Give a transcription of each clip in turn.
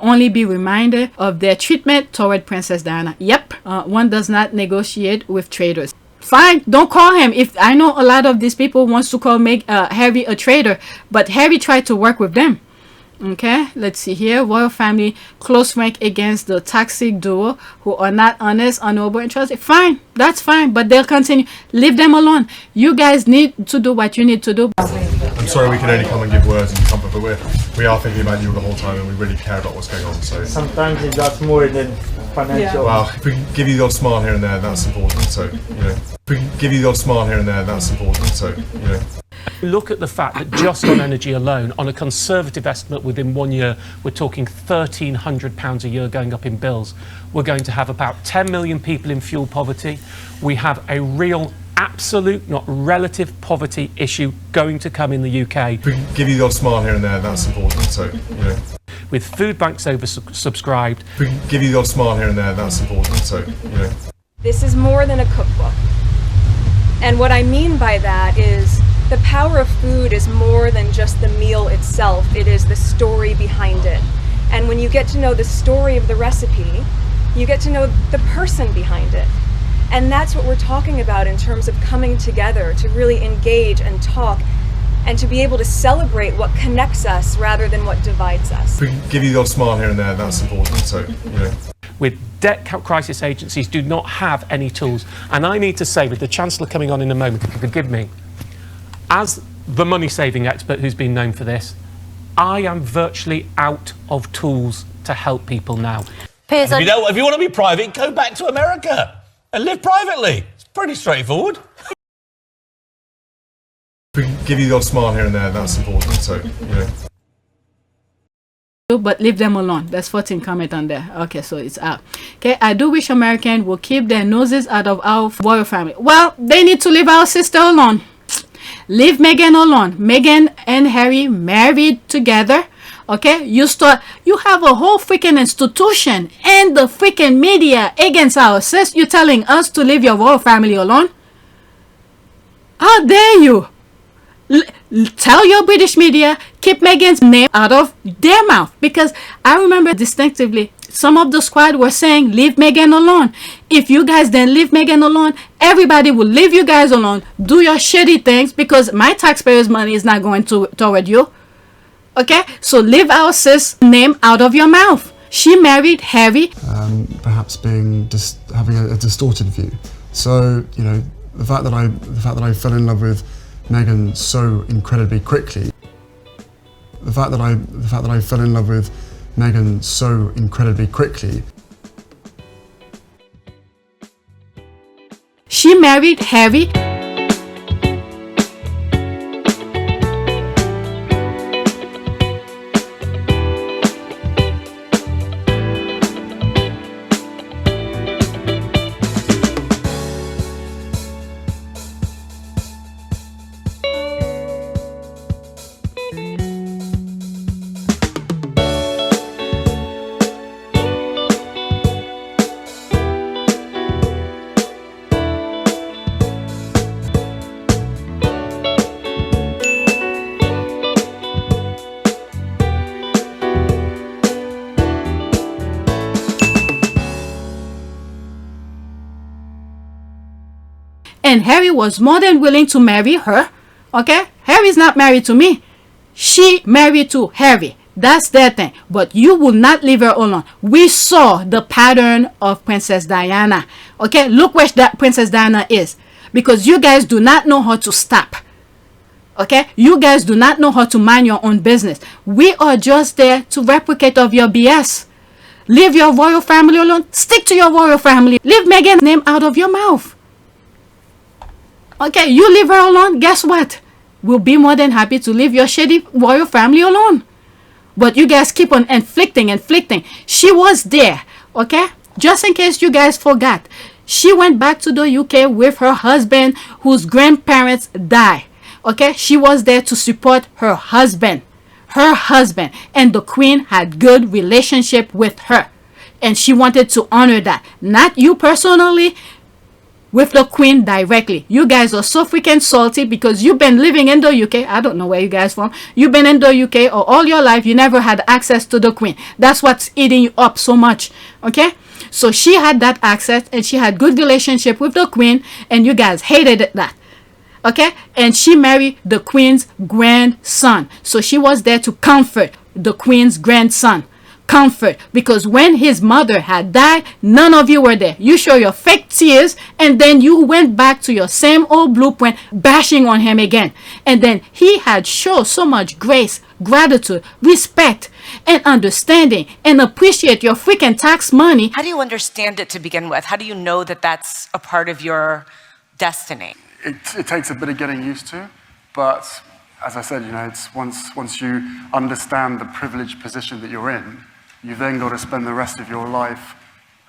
only be reminded of their treatment toward Princess Diana. Yep, one does not negotiate with traitors. Fine, don't call him. If I know a lot of these people wants to call Harry a traitor, but Harry tried to work with them. Okay, let's see here. Royal family close rank against the toxic duo who are not honest, honorable, and trusted. Fine, that's fine, but they'll continue. Leave them alone. You guys need to do what you need to do. I'm sorry we can only come and give words and comfort, but we are thinking about you the whole time and we really care about what's going on. So sometimes it does more than financial. Well, if we can give you the odd smile here and there, that's important. So, you know, if we can give you the odd smile here and there, that's important. So, you know. Look at the fact that just on energy alone, on a conservative estimate within 1 year, we're talking £1,300 a year going up in bills. We're going to have about 10 million people in fuel poverty. We have a real absolute, not relative poverty issue going to come in the UK. If we can give you the odd smile here and there, that's important. So, you know. With food banks oversubscribed. If we can give you the odd smile here and there, that's important. So, you know. This is more than a cookbook. And what I mean by that is the power of food is more than just the meal itself. It is the story behind it. And when you get to know the story of the recipe, you get to know the person behind it. And that's what we're talking about in terms of coming together to really engage and talk and to be able to celebrate what connects us rather than what divides us. If we can give you the odd smile here and there, that's important. So, you know. With debt crisis agencies do not have any tools. And I need to say, with the Chancellor coming on in a moment, if you forgive me, as the money-saving expert who's been known for this, I am virtually out of tools to help people now. Piers, if you want to be private, go back to America and live privately. It's pretty straightforward. If we can give you the odd smile here and there, that's important. So, you know. But leave them alone. That's 14 comment on there. Okay, so it's out. Okay, I do wish Americans will keep their noses out of our royal family. Well, they need to leave our sister alone. Leave Meghan alone. Meghan and Harry married together. Okay, you have a whole freaking institution and the freaking media against our sis. You're telling us to leave your royal family alone? How dare you? Tell your British media, keep Meghan's name out of their mouth. Because I remember distinctively, some of the squad were saying, leave Meghan alone. If you guys then leave Meghan alone, everybody will leave you guys alone. Do your shitty things because my taxpayers' money is not going toward you. Okay? So leave our sis name out of your mouth. She married Harry. Perhaps having a distorted view. So, you know, the fact that I fell in love with Meghan so incredibly quickly. The fact that I fell in love with Meghan so incredibly quickly. She married Harry. And Harry was more than willing to marry her. Okay? Harry's not married to me. She married to Harry. That's their thing. But you will not leave her alone. We saw the pattern of Princess Diana. Okay? Look where that Princess Diana is. Because you guys do not know how to stop. Okay? You guys do not know how to mind your own business. We are just there to replicate of your BS. Leave your royal family alone. Stick to your royal family. Leave Meghan's name out of your mouth. Okay, you leave her alone. Guess what? We'll be more than happy to leave your shady royal family alone. But you guys keep on inflicting. She was there. Okay? Just in case you guys forgot. She went back to the UK with her husband whose grandparents died. Okay? She was there to support her husband. And the Queen had good relationship with her. And she wanted to honor that. Not you personally. with the Queen directly. You guys are so freaking salty because you've been living in the UK. I don't know where you guys from. You've been in the UK or all your life. You never had access to the Queen. That's what's eating you up so much. Okay? So she had that access and she had good relationship with the Queen, and you guys hated that. Okay? And she married the Queen's grandson. So she was there to comfort the Queen's grandson. Comfort, because when his mother had died, none of you were there. You show your fake tears, and then you went back to your same old blueprint, bashing on him again. And then he had shown so much grace, gratitude, respect, and understanding, and appreciate your freaking tax money. How do you understand it to begin with? How do you know that that's a part of your destiny? It takes a bit of getting used to, but as I said, you know, it's once you understand the privileged position that you're in, you've then got to spend the rest of your life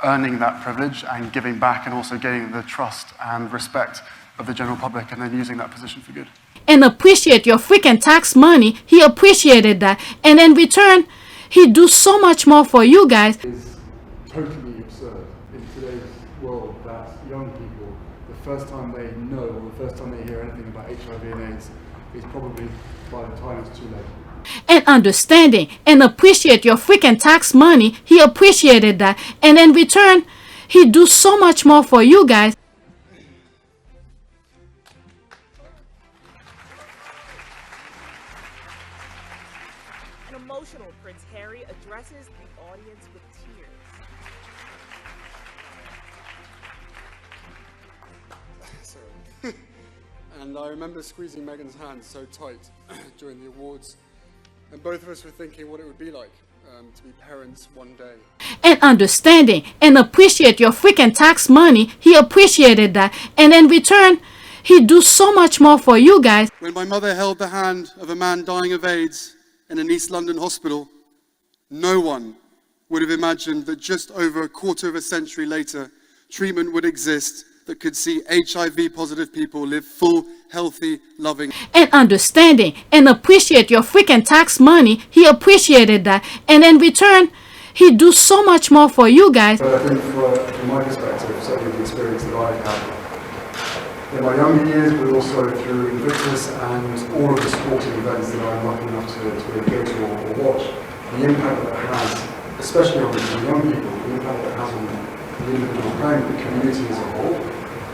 earning that privilege and giving back, and also gaining the trust and respect of the general public, and then using that position for good. And appreciate your freaking tax money. He appreciated that, and in return, he do so much more for you guys. It's totally absurd in today's world that young people, the first time they know or the first time they hear anything about HIV and AIDS is probably by the time it's too late. And understanding and appreciate your freaking tax money. He appreciated that, and in return, he do so much more for you guys. An emotional Prince Harry addresses the audience with tears. Sorry. And I remember squeezing Meghan's hand so tight during the awards, and both of us were thinking what it would be like to be parents one day. And understanding and appreciate your freaking tax money. He appreciated that, and in return, he do so much more for you guys. When my mother held the hand of a man dying of AIDS in an East London hospital, no one would have imagined that just over a quarter of a century later, treatment would exist that could see HIV positive people live full, healthy, loving. And understanding and appreciate your freaking tax money. He appreciated that, and in return, he do so much more for you guys. But I think from my perspective, certainly the experience that I've had in my younger years, but also through INVICTUS and all of the sporting events that I'm lucky enough to go to or watch, the impact that it has, especially on the young people, the impact that it has on the individual playing, the community as a whole,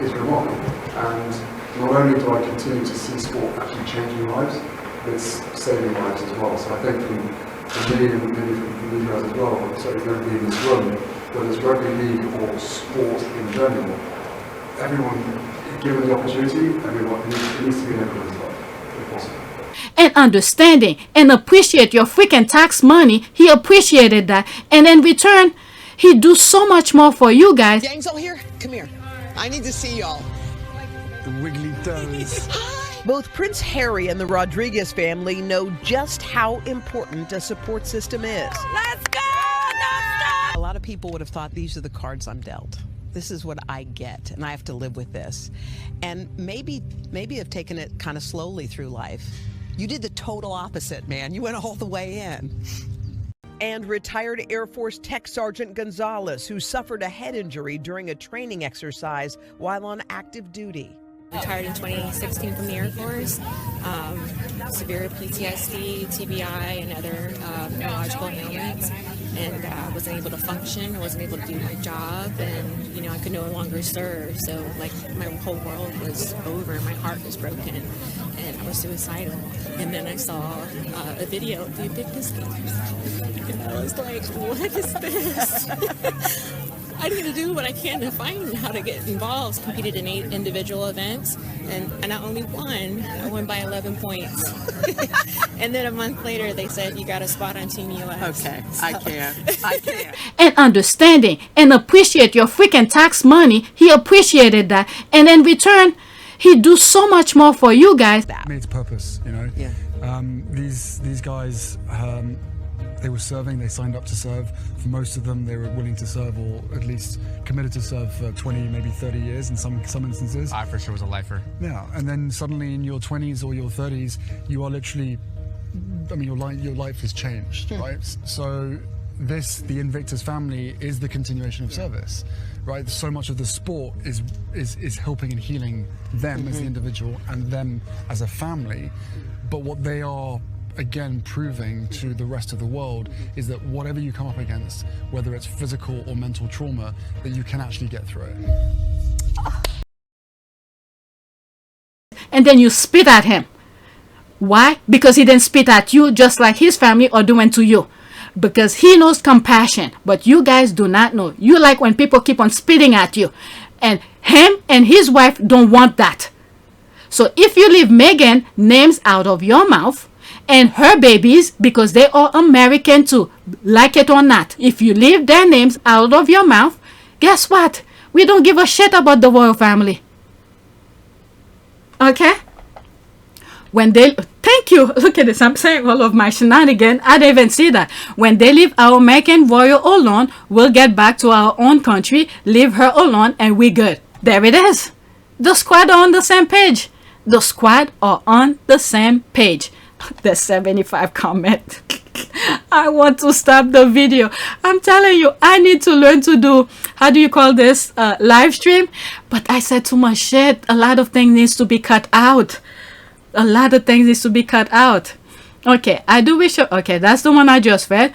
is remarkable. And not only do I continue to see sport actually changing lives, it's saving lives as well. So I think from me and maybe from you guys as well, certainly everybody in this room, whether it's rugby league or sport in general, everyone, given the opportunity, everyone, it needs to be in everyone's life, if possible. And understanding and appreciate your freaking tax money. He appreciated that, and in return, he do so much more for you guys. Gang's all here? Come here. I need to see y'all. The wiggly toes. Both Prince Harry and the Rodriguez family know just how important a support system is. Let's go! Non-stop! A lot of people would have thought these are the cards I'm dealt. This is what I get, and I have to live with this. And maybe I've taken it kind of slowly through life. You did the total opposite, man. You went all the way in. And retired Air Force Tech Sergeant Gonzalez, who suffered a head injury during a training exercise while on active duty. Retired in 2016 from the Air Force. Severe PTSD, TBI, and other neurological ailments, and wasn't able to function, wasn't able to do my job, and I could no longer serve. So like my whole world was over, my heart was broken, and I was suicidal. And then I saw a video of the INVICTUS games, and I was like, what is this? I need to do what I can to find how to get involved. Competed in 8 individual events, and I not only won, I won by 11 points. And then a month later, they said, you got a spot on Team US. Okay, so. I can't. And understanding and appreciate your freaking tax money. He appreciated that, and in return, he do so much more for you guys. Its purpose, Yeah. These guys, they were serving, they signed up to serve. For most of them, they were willing to serve, or at least committed to serve for 20, maybe 30 years in some instances. I for sure was a lifer. Yeah, and then suddenly in your 20s or your 30s, you are literally, your life has changed, right? So the Invictus family is the continuation of service, right? So much of the sport is helping and healing them as the individual and them as a family. But what they are, again, proving to the rest of the world is that whatever you come up against, whether it's physical or mental trauma, that you can actually get through it. And then you spit at him. Why? Because he didn't spit at you just like his family are doing to you. Because he knows compassion, but you guys do not know. You like when people keep on spitting at you. And him and his wife don't want that. So if you leave Meghan names out of your mouth and her babies, because they are American too, like it or not, if you leave their names out of your mouth, guess what? We don't give a shit about the royal family. Okay? When they, thank you, look at this, I'm saying all of my shenanigans, I didn't even see that. When they leave our American royal alone, we'll get back to our own country, leave her alone, and we good. There it is. The squad are on the same page. The squad are on the same page. There's 75 comments. I want to stop the video. I'm telling you, I need to learn to do, how do you call this, live stream? But I said too much shit. A lot of things needs to be cut out. A lot of things needs to be cut out. Okay, I do wish, okay, that's the one I just read.